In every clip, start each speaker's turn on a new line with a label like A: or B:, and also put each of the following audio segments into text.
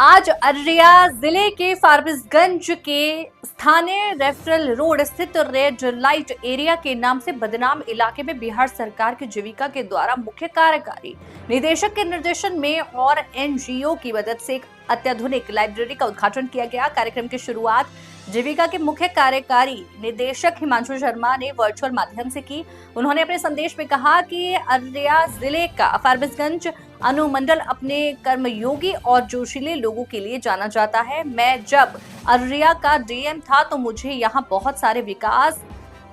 A: आज अररिया जिले के फारबिसगंज के स्थानीय रेफरल रोड स्थित रेड लाइट एरिया के नाम से बदनाम इलाके में बिहार सरकार की जीविका के द्वारा मुख्य कार्यकारी निदेशक के निर्देशन में और एनजीओ की मदद से एक अत्याधुनिक लाइब्रेरी का उद्घाटन किया गया। कार्यक्रम की शुरुआत जीविका के मुख्य कार्यकारी निदेशक हिमांशु शर्मा ने वर्चुअल माध्यम से की। उन्होंने अपने संदेश में कहा कि अररिया जिले का फारबिसगंज अनुमंडल अपने कर्मयोगी और जोशीले लोगों के लिए जाना जाता है। मैं जब अररिया का डीएम था तो मुझे यहाँ बहुत सारे विकास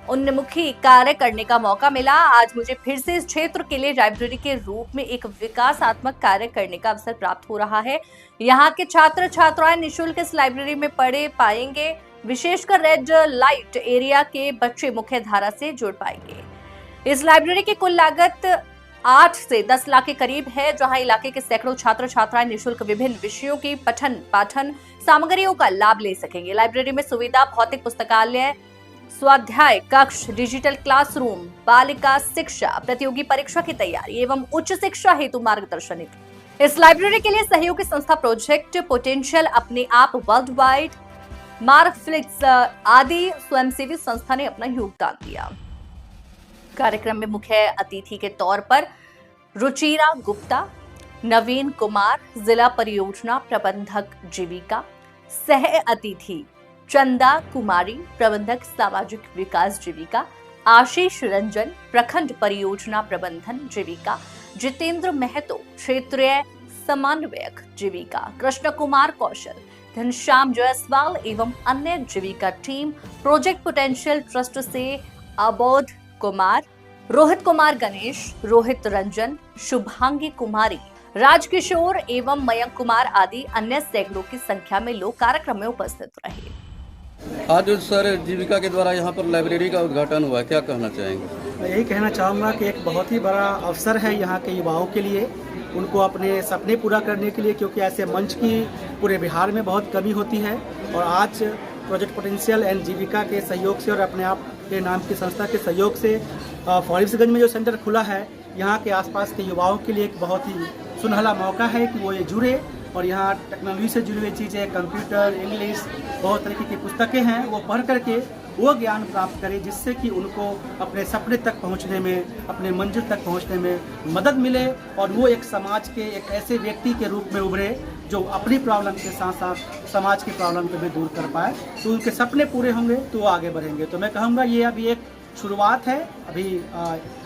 A: उन्मुखी कार्य करने का मौका मिला। आज मुझे फिर से इस क्षेत्र के लिए लाइब्रेरी के रूप में एक विकासात्मक कार्य करने का अवसर प्राप्त हो रहा है। यहाँ के छात्र छात्राएं निःशुल्क इस लाइब्रेरी में पढ़े पाएंगे। विशेषकर रेड लाइट एरिया के बच्चे मुख्य धारा से जुड़ पाएंगे। इस लाइब्रेरी की कुल लागत 8 से 10 लाख के करीब है, जहां इलाके के सैकड़ों छात्र छात्राएं निःशुल्क विभिन्न विषयों की पठन पाठन सामग्रियों का लाभ ले सकेंगे। लाइब्रेरी में सुविधा भौतिक पुस्तकालय, स्वाध्याय कक्ष, डिजिटल क्लासरूम, बालिका शिक्षा, प्रतियोगी परीक्षा की तैयारी एवं उच्च शिक्षा हेतु मार्गदर्शन। इस लाइब्रेरी के लिए सहयोगी संस्था प्रोजेक्ट पोटेंशियल, अपने आप वर्ल्ड वाइड, मार्कफ्लिक्स आदि स्वयंसेवी संस्था ने अपना योगदान दिया। कार्यक्रम में मुख्य अतिथि के तौर पर रुचिरा गुप्ता, नवीन कुमार, जिला परियोजना प्रबंधक जीविका, सह अतिथि चंदा कुमारी, प्रबंधक सामाजिक विकास जीविका, आशीष रंजन, प्रखंड परियोजना प्रबंधन जीविका, जितेंद्र महतो, क्षेत्रीय समन्वयक जीविका, कृष्ण कुमार कौशल, घनश्याम जायसवाल एवं अन्य जीविका टीम, प्रोजेक्ट पोटेंशियल ट्रस्ट से अबोध कुमार, रोहित कुमार गणेश, रोहित रंजन, शुभांगी कुमारी, राजकिशोर एवं मयंक कुमार आदि अन्य सैकड़ों की संख्या में लोग कार्यक्रम में उपस्थित रहे।
B: आज सर जीविका के द्वारा यहाँ पर लाइब्रेरी का उद्घाटन हुआ, क्या कहना चाहेंगे?
C: मैं यही कहना चाहूँगा कि एक बहुत ही बड़ा अवसर है यहाँ के युवाओं के लिए, उनको अपने सपने पूरा करने के लिए, क्योंकि ऐसे मंच की पूरे बिहार में बहुत कमी होती है। और आज प्रोजेक्ट पोटेंशियल एंड जीविका के सहयोग से और अपने आप के नाम की संस्था के सहयोग से फारबिसगंज में जो सेंटर खुला है, यहाँ के आसपास के युवाओं के लिए एक बहुत ही सुनहला मौका है कि वो ये जुड़े और यहाँ टेक्नोलॉजी से जुड़ी हुई चीज़ें, कंप्यूटर, इंग्लिश, बहुत तरीके की पुस्तकें हैं, वो पढ़ करके वो ज्ञान प्राप्त करें, जिससे कि उनको अपने सपने तक पहुँचने में, अपने मंजिल तक पहुँचने में मदद मिले और वो एक समाज के एक ऐसे व्यक्ति के रूप में उभरे जो अपनी प्रॉब्लम के साथ साथ समाज की प्रॉब्लम को भी दूर कर पाए। तो उनके सपने पूरे होंगे तो वो आगे बढ़ेंगे। तो मैं कहूँगा ये अभी एक शुरुआत है। अभी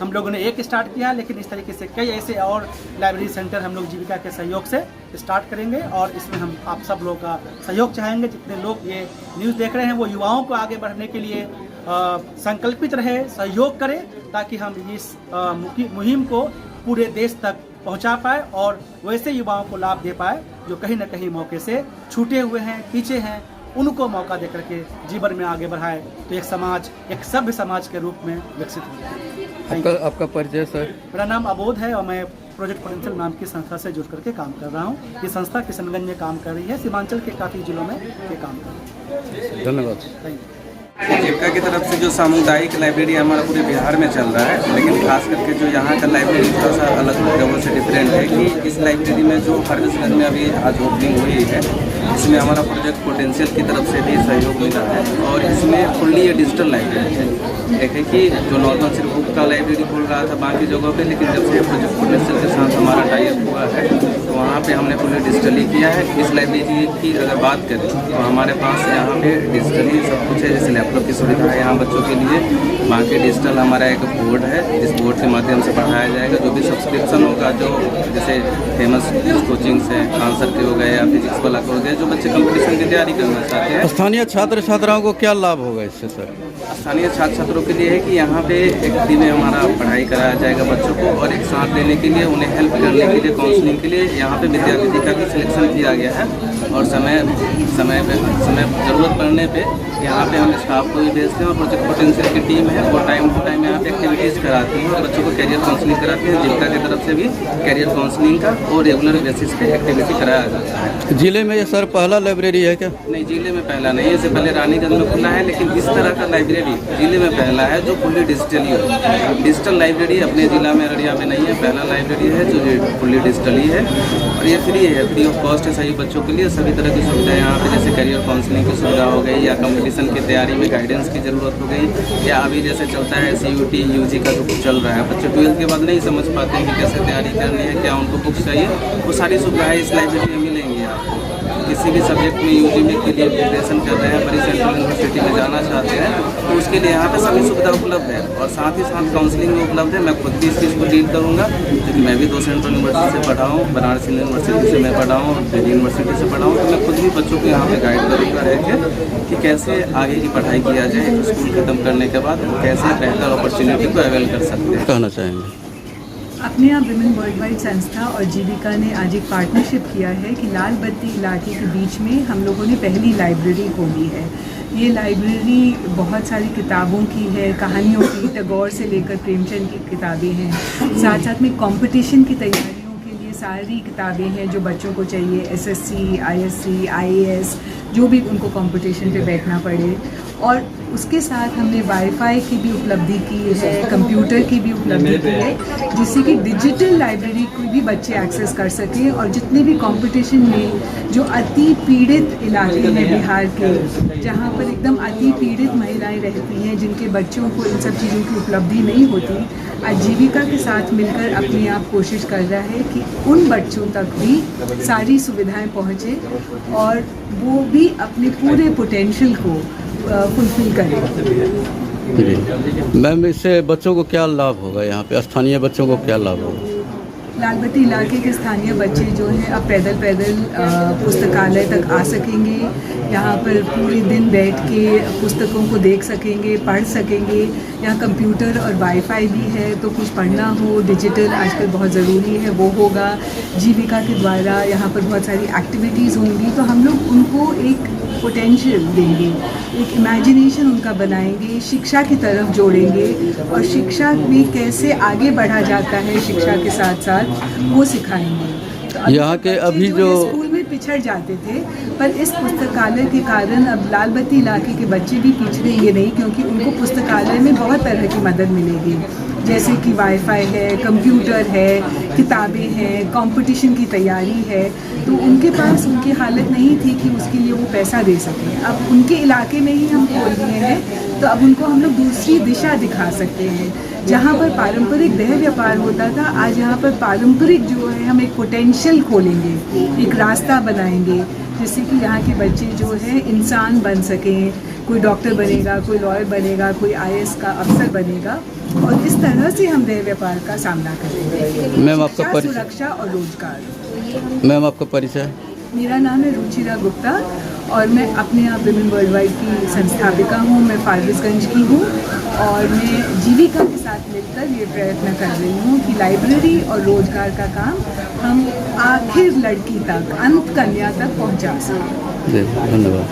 C: हम लोगों ने एक स्टार्ट किया, लेकिन इस तरीके से कई ऐसे और लाइब्रेरी सेंटर हम लोग जीविका के सहयोग से स्टार्ट करेंगे और इसमें हम आप सब लोग का सहयोग चाहेंगे। जितने लोग ये न्यूज़ देख रहे हैं वो युवाओं को आगे बढ़ने के लिए संकल्पित रहे, सहयोग करें, ताकि हम इस मुहिम को पूरे देश तक पहुंचा पाए और वैसे युवाओं को लाभ दे पाए जो कहीं ना कहीं मौके से छूटे हुए हैं, पीछे हैं, उनको मौका दे करके जीवन में आगे बढ़ाए तो एक समाज, एक सभ्य समाज के रूप में विकसित हो।
B: आपका परिचय सर?
C: मेरा नाम अबोध है और मैं प्रोजेक्ट पोटेंशियल नाम की संस्था से जुड़ करके काम कर रहा हूँ। ये संस्था किशनगंज में काम कर रही है, सीमांचल के काफ़ी जिलों में ये काम कर रही है।
B: धन्यवाद।
C: Thank you.
D: जीविका की तरफ से जो सामुदायिक लाइब्रेरी हमारा पूरे बिहार में चल रहा है, लेकिन खास करके जो यहाँ का लाइब्रेरी थोड़ा सा अलग जगहों से डिफरेंट है कि इस लाइब्रेरी में जो फारबिसगंज में अभी आज ओपनिंग हुई है, इसमें हमारा प्रोजेक्ट पोटेंशियल की तरफ से भी सहयोग मिला है और इसमें फुल्ली ये डिजिटल लाइब्रेरी है। एक है कि जो नॉर्मल सिर्फ बुक का लाइब्रेरी खोल रहा था बाकी जगहों पे, लेकिन जब से प्रोजेक्ट पोटेंशियल के साथ हमारा टाइप हुआ है तो वहाँ पे हमने फुल्ली डिजिटली किया है। इस लाइब्रेरी की अगर बात करें तो हमारे पास यहाँ पे डिजिटली सब कुछ है, जैसे लैपटॉप की सुविधा है यहाँ बच्चों के लिए। बाकी डिजिटल हमारा एक बोर्ड है, इस बोर्ड के माध्यम से पढ़ाया जाएगा। जो भी सब्सक्रिप्शन होगा, जो जैसे फेमस कोचिंग्स हैं, आंसर के हो गए या फिजिक्स वाला हो गए, जो बच्चे कंपटीशन की तैयारी करना चाहते हैं।
B: स्थानीय छात्र छात्राओं को क्या लाभ होगा इससे सर?
D: स्थानीय छात्र छात्रों के लिए है कि यहाँ पे एक फ्री में हमारा पढ़ाई कराया जाएगा बच्चों को, और एक साथ देने के लिए, उन्हें हेल्प करने के लिए, काउंसलिंग के लिए यहाँ पे विद्यार्थी का भी सिलेक्शन किया गया है। और समय ज़रूरत पड़ने पे यहाँ पे हम स्टाफ को भी भेजते हैं और प्रोजेक्ट पोटेंशियल की टीम है वो टाइम टू टाइम यहाँ पे एक्टिविटीज़ कराती है और बच्चों को कैरियर काउंसलिंग कराती है। जीविका की तरफ से भी कैरियर काउंसलिंग का और रेगुलर बेसिस पे एक्टिविटी कराया जाता है।
B: जिले में ये सर पहला लाइब्रेरी है क्या?
D: नहीं, जिले में पहला नहीं है। इससे पहले रानीगंज में खुला है, लेकिन इस तरह का लाइब्रेरी जिले में पहला है जो फुल्ली डिजिटली हो। डिजिटल लाइब्रेरी अपने जिला में अररिया में नहीं है, पहला लाइब्रेरी है जो फुल्ली डिजिटली है। और ये फ्री है, फ्री ऑफ कॉस्ट है सभी बच्चों के लिए। सभी तरह की सुविधा यहाँ पे, जैसे करियर काउंसलिंग की सुविधा हो गई, या कंपटीशन की तैयारी में गाइडेंस की ज़रूरत हो गई, या अभी जैसे चलता है CUT UG का जो कुछ चल रहा है, बच्चे 12th के बाद नहीं समझ पाते हैं कि कैसे तैयारी करनी है, क्या उनको बुक्स चाहिए, वो सारी सुविधाएँ इस लाइब्रेरी में मिलेंगी आपको। किसी भी सब्जेक्ट में UG में के लिए प्रिपरेशन कर रहे हैं, बड़ी सेंट्रल यूनिवर्सिटी में जाना चाहते हैं, तो उसके लिए यहाँ पे सभी सुविधा उपलब्ध है। और साथ ही साथ काउंसलिंग भी उपलब्ध है। मैं खुद भी इस चीज़ को डील करूँगा, क्योंकि मैं भी 2 सेंट्रल यूनिवर्सिटी से पढ़ा हूँ, बनारस यूनिवर्सिटी से मैं पढ़ा हूँ, दिल्ली यूनिवर्सिटी से पढ़ा हूँ, तो मैं खुद भी बच्चों को यहाँ पे गाइड करूँगा रह के कि कैसे आगे की पढ़ाई किया जाए, स्कूल खत्म करने के बाद वो कैसे बेहतर अपॉर्चुनिटी को अवेल कर सकते हैं।
B: कहना चाहेंगे
E: अपने यहाँ विमेन वर्ल्ड वाइड संस्था और जीविका ने आज एक पार्टनरशिप किया है कि लाल बत्ती इलाके के बीच में हम लोगों ने पहली लाइब्रेरी खोली है। ये लाइब्रेरी बहुत सारी किताबों की है, कहानियों की, टैगोर से लेकर प्रेमचंद की किताबें हैं। साथ साथ में कंपटीशन की तैयारियों के लिए सारी किताबें हैं जो बच्चों को चाहिए, SSC, ISC, IAS, जो भी उनको कंपटीशन पे बैठना पड़े। और उसके साथ हमने वाईफाई की भी उपलब्धि की है, कंप्यूटर की भी उपलब्धि की है, जिससे कि डिजिटल लाइब्रेरी को भी बच्चे एक्सेस कर सकें। और जितने भी कंपटीशन में जो अति पीड़ित इलाके हैं बिहार के, जहाँ पर एकदम अति पीड़ित महिलाएं रहती हैं, जिनके बच्चों को इन सब चीज़ों की उपलब्धि नहीं होती, आजीविका के साथ मिलकर अपने आप कोशिश कर रहा है कि उन बच्चों तक भी सारी सुविधाएं पहुँचे और वो भी अपने पूरे पोटेंशियल को फुलफिल करें।
B: जी मैम, इससे बच्चों को क्या लाभ होगा? यहाँ पे स्थानीय बच्चों को क्या लाभ होगा?
E: लाल बत्ती इलाके के स्थानीय बच्चे जो हैं अब पैदल पुस्तकालय तक आ सकेंगे। यहाँ पर पूरे दिन बैठ के पुस्तकों को देख सकेंगे, पढ़ सकेंगे। यहाँ कंप्यूटर और वाईफाई भी है, तो कुछ पढ़ना हो डिजिटल आजकल बहुत ज़रूरी है, वो होगा। जीविका के द्वारा यहाँ पर बहुत सारी एक्टिविटीज़ होंगी, तो हम लोग उनको एक पोटेंशियल देंगे, एक इमेजिनेशन उनका बनाएंगे, शिक्षा की तरफ जोड़ेंगे और शिक्षा में कैसे आगे बढ़ा जाता है शिक्षा के साथ साथ वो सिखाएंगे। तो
B: यहाँ के अभी जो
E: स्कूल में पिछड़ जाते थे, पर इस पुस्तकालय के कारण अब लाल बत्ती इलाके के बच्चे भी पिछड़ेंगे नहीं, क्योंकि उनको पुस्तकालय में बहुत तरह की मदद मिलेगी, जैसे कि वाईफाई है, कंप्यूटर है, किताबें हैं, कंपटीशन की तैयारी है। तो उनके पास उनकी हालत नहीं थी कि उसके लिए वो पैसा दे सकें। अब उनके इलाके में ही हम खोल रहे हैं, तो अब उनको हम लोग दूसरी दिशा दिखा सकते हैं। जहाँ पर पारंपरिक देह व्यापार होता था, आज यहाँ पर पारंपरिक जो है हम एक पोटेंशियल खोलेंगे, एक रास्ता बनाएंगे, जिससे कि यहाँ के बच्चे जो है इंसान बन सकें। कोई डॉक्टर बनेगा, कोई लॉयर बनेगा, कोई IAS का अफसर बनेगा, और इस तरह से हम देह व्यापार का सामना करेंगे।
B: मैम आपका परिचय?
E: सुरक्षा और रोजगार।
B: मैम आपका परिचय?
E: मेरा नाम है रुचिरा गुप्ता और मैं अपने यहाँ विमेन वर्ल्ड वाइड की संस्थापिका हूँ। मैं फारबिसगंज की हूँ और मैं जीविका के साथ मिलकर ये प्रयत्न कर रही हूँ कि लाइब्रेरी और रोजगार का काम हम आखिर लड़की तक, अंत कन्या तक पहुँचा सकें।
B: धन्यवाद।